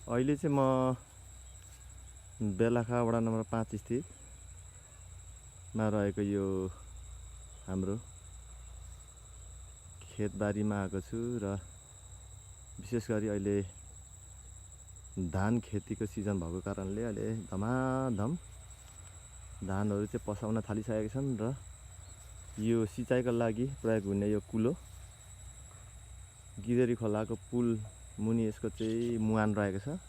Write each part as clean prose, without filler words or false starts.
अहिले चाहिँ म बेलाखा वडा नम्बर 5 स्थितमा रहेको यो हाम्रो खेतबारीमा आएको छु र विशेष गरी अहिले धान खेतीको सिजन भएको कारणले अहिले धमाधम धानहरू चाहिँ पसाउन थालिसकेका छन् र यो सिँचाइको लागि प्रयोग हुने यो कुलो गिदेरी खोलाको पुल मुनि यसको चाहिँ मुहान रहेको छ।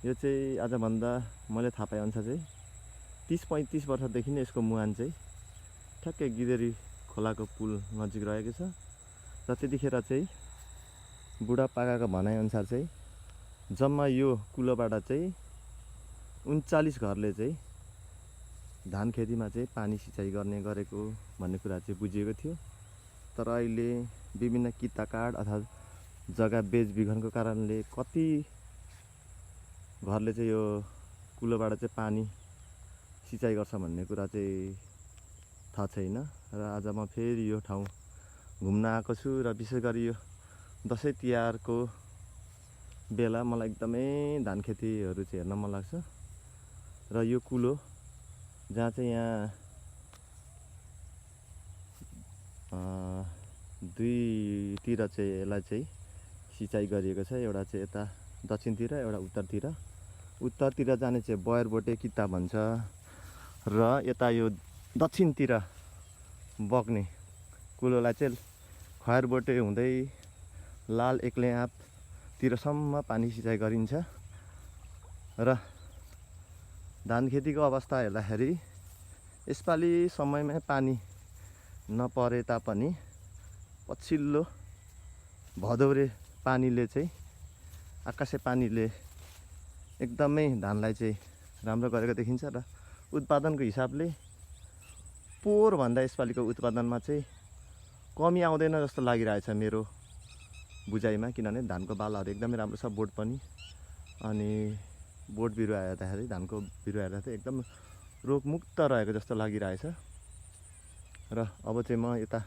यो चाहिँ आजभन्दा मैले थाहा पाए अनुसार चाहिँ 30-35 वर्षदेखि नै यसको मुहान चाहिँ ठ्याक्कै गिदेरी खोलाको पुल नजिक रहेको छ र त्यतिखेर चाहिँ बुढापाकाको भनाइअनुसार चाहिँ जम्मा यो कुलोबाट चाहिँ 39 घरले चाहिँ धान खेतीमा चाहिँ पानी सिँचाइ गर्ने गरेको भन्ने कुरा चाहिँ बुझिएको थियो। तर अहिले विभिन्न किताकाट अथवा जग्गा बेचबिखनको कारणले कति घरले चाहिँ यो कुलोबाट चाहिँ पानी सिँचाइ गर्छ भन्ने कुरा चाहिँ थाहा छैन र आज म फेरि यो ठाउँ घुम्न आएको छु र विशेष गरी यो दसैँ तिहारको बेला मलाई एकदमै धान खेतीहरू चाहिँ हेर्न मन लाग्छ र यो कुलो जहाँ चाहिँ यहाँ दुईतिर चाहिँ यसलाई चाहिँ सिँचाइ गरिएको छ। एउटा चाहिँ यता दक्षिणतिर, एउटा उत्तरतिर जाने चाहिँ बयरबोटे किता भन्छ र यता यो दक्षिणतिर बग्ने कुलोलाई चाहिँ खयरबोटे हुँदै लाल एक्लेआँपतिरसम्म पानी सिँचाइ गरिन्छ र धान खेतीको अवस्था हेर्दाखेरि यसपालि समयमै पानी नपरे तापनि पछिल्लो भदौरे पानीले चाहिँ आकाशे पानीले एकदमै धानलाई चाहिँ राम्रो गरेको देखिन्छ र उत्पादनको हिसाबले पोहोरभन्दा यसपालिको उत्पादनमा चाहिँ कमी आउँदैन जस्तो लागिरहेछ मेरो बुझाइमा। किनभने धानको बालाहरू एकदमै राम्रो छ, बोट पनि, अनि बोट बिरुवा हेर्दाखेरि धानको बिरुवा हेर्दाखेरि एकदम रोगमुक्त रहेको जस्तो लागिरहेछ र अब चाहिँ म यता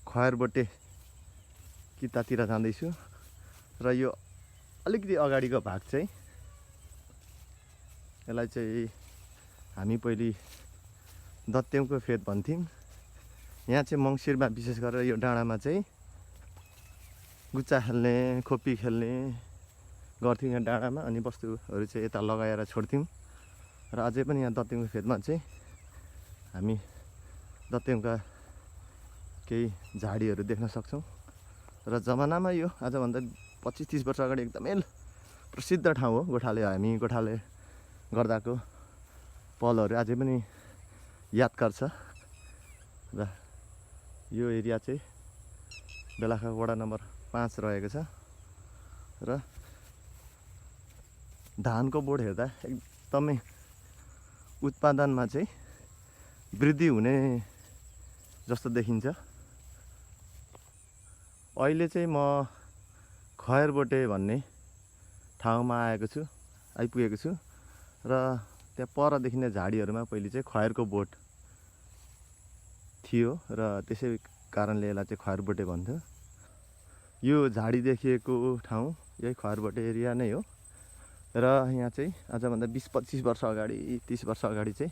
खयरबोटे कितातिर जाँदैछु र यो अलिकति अगाडिको भाग चाहिँ यसलाई चाहिँ हामी पहिले दत्तेमको फेद भन्थ्यौँ। यहाँ चाहिँ मङ्सिरमा विशेष गरेर यो डाँडामा चाहिँ गुच्चा खेल्ने, खोपी खेल्ने गर्थ्यौँ यहाँ डाँडामा, अनि वस्तुहरू चाहिँ यता लगाएर छोड्थ्यौँ र अझै पनि यहाँ दत्तेमको फेदमा चाहिँ हामी दत्तेमका केही झाडीहरू देख्न सक्छौँ र जमानामा यो आजभन्दा 25-30 वर्ष अगाडि एकदमै प्रसिद्ध ठाउँ हो। हामी गोठाले गर्दाको पलहरू अझै पनि यादगार छ र यो एरिया चाहिँ बेलाखा वडा नम्बर 5 रहेको छ र धानको बोट हेर्दा एकदमै उत्पादनमा चाहिँ वृद्धि हुने जस्तो देखिन्छ। अहिले चाहिँ म खयरबोटे भन्ने ठाउँमा आइपुगेको छु र त्यहाँ पर देखिने झाडीहरूमा पहिले चाहिँ खयरको बोट थियो र त्यसै कारणले यसलाई चाहिँ खयरबोटे भन्थ्यो। यो झाडी देखिएको ठाउँ यही खयरबोटे एरिया नै हो र यहाँ चाहिँ आजभन्दा 20-25 वर्ष अगाडि, 30 वर्ष अगाडि चाहिँ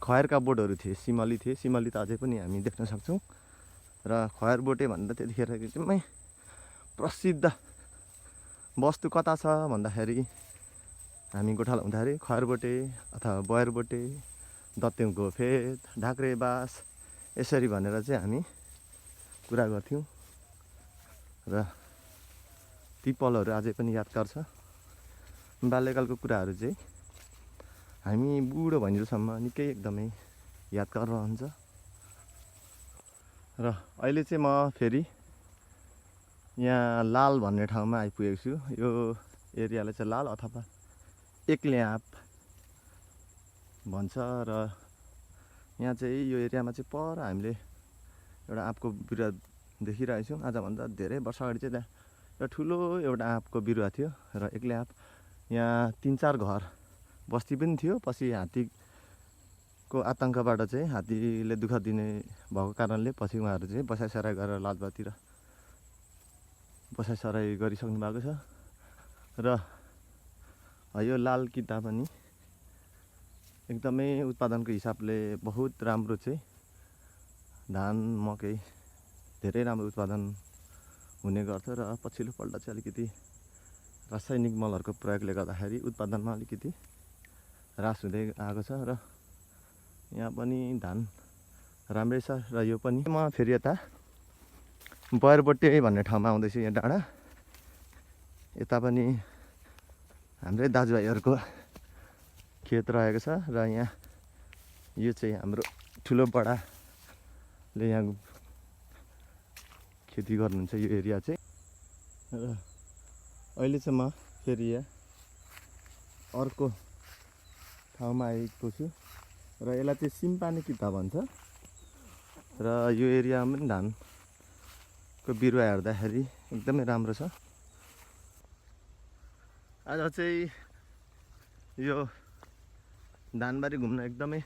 खयरका बोटहरू थिए, सिमली त अझै पनि हामी देख्न सक्छौँ र खयरबोटे भन्दा त्यतिखेर एकदमै प्रसिद्ध वस्तु कता छ भन्दाखेरि हामी गोठाला हुँदाखेरि खयरबोटे अथवा बयरबोटे, दत्तेमको फेद, ढाक्रे बास यसरी भनेर चाहिँ हामी कुरा गर्थ्यौँ र ती पलहरू अझै पनि यादगार छ। बाल्यकालको कुराहरू चाहिँ हामी बुढो भइन्जेलसम्म निकै एकदमै यादगार रहन्छ र अहिले चाहिँ म फेरि यहाँ लाल भन्ने ठाउँमा आइपुगेको छु। यो एरियालाई चाहिँ लाल अथवा एक्लेआँप भन्छ र यहाँ चाहिँ यो एरियामा चाहिँ पर हामीले एउटा आँपको बिरुवा देखिरहेको छौँ। आजभन्दा धेरै वर्ष अगाडि चाहिँ त्यहाँ एउटा ठुलो एउटा आँपको बिरुवा थियो र एक्लेआँप यहाँ 3-4 घर बस्ती पनि थियो। पछि हात्तीको आतङ्कबाट चाहिँ हात्तीले दुःख दिने भएको कारणले पछि उहाँहरू चाहिँ बसाइसराई गरेर लालबातिर बसाइसराई गरिसक्नु भएको छ र यो लाल किता पनि एकदमै उत्पादनको हिसाबले बहुत राम्रो चाहिँ धान मकै धेरै राम्रो उत्पादन हुने गर्छ र पछिल्लो पल्ट चाहिँ अलिकति रासायनिक मलहरूको प्रयोगले गर्दाखेरि उत्पादनमा अलिकति ह्रास हुँदै आएको छ र यहाँ पनि धान राम्रै छ। र यो पनि म फेरि यता बयरबोटे भन्ने ठाउँमा आउँदैछु। यहाँ डाँडा यता पनि हाम्रै दाजुभाइहरूको खेत रहेको छ र यहाँ यो चाहिँ हाम्रो ठुलो बडाले यहाँ खेती गर्नुहुन्छ यो एरिया चाहिँ। र अहिले चाहिँ म फेरि यहाँ अर्को ठाउँमा आएको छु र यसलाई चाहिँ सिम्पाने किता भन्छ र यो एरियामा पनि धानको बिरुवा हेर्दाखेरि एकदमै राम्रो छ। आज चाहिँ यो धानबारी घुम्न एकदमै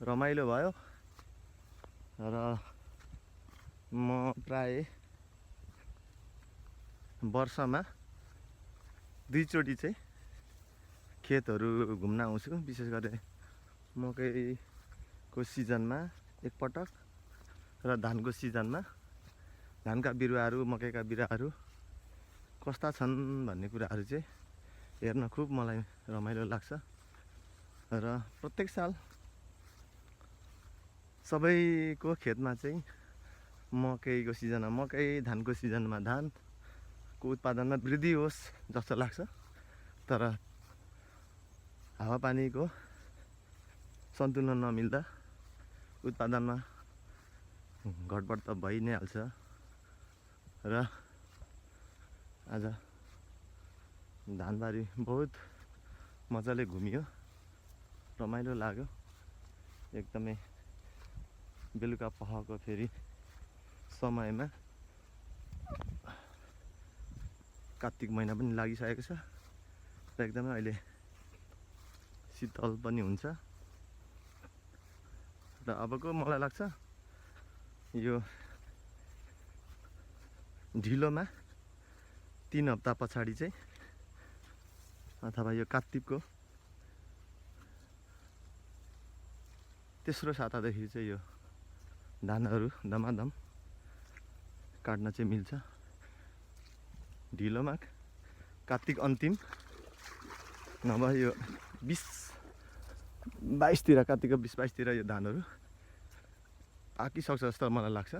रमाइलो भयो र म प्राय वर्षमा 2 चोटि चाहिँ खेतहरू घुम्न आउँछु। विशेष गरी मकैको सिजनमा एकपटक र धानको सिजनमा धानका बिरुवाहरू मकैका बिरुवाहरू कस्ता छन् भन्ने कुराहरू चाहिँ हेर्न खुब मलाई रमाइलो लाग्छ। र प्रत्येक साल सबैको खेतमा चाहिँ मकैको सिजनमा मकै धानको सिजनमा धानको उत्पादनमा वृद्धि होस् जस्तो लाग्छ। तर हावापानीको सन्तुलन नमिल्दा उत्पादनमा घटबड त भइ नै हाल्छ। र आज धानबारी बहुत मजाले घुमियो, रमाइलो लाग्यो एकदमै। बेलुका पखको फेरि समयमा कार्तिक महिना पनि लागिसकेको छ र एकदमै अहिले शीतल पनि हुन्छ। र अबको मलाई लाग्छ यो ढिलोमा 3 हप्ता पछाडि चाहिँ अथवा यो कार्तिकको तेस्रो सातादेखि चाहिँ यो धानहरू दमादम काट्न चाहिँ मिल्छ। ढिलोमा कार्तिक अन्तिम नभए यो 20-22 तिर कार्तिकको 20-22 तिर यो धानहरू पाकिसक्छ जस्तो मलाई लाग्छ।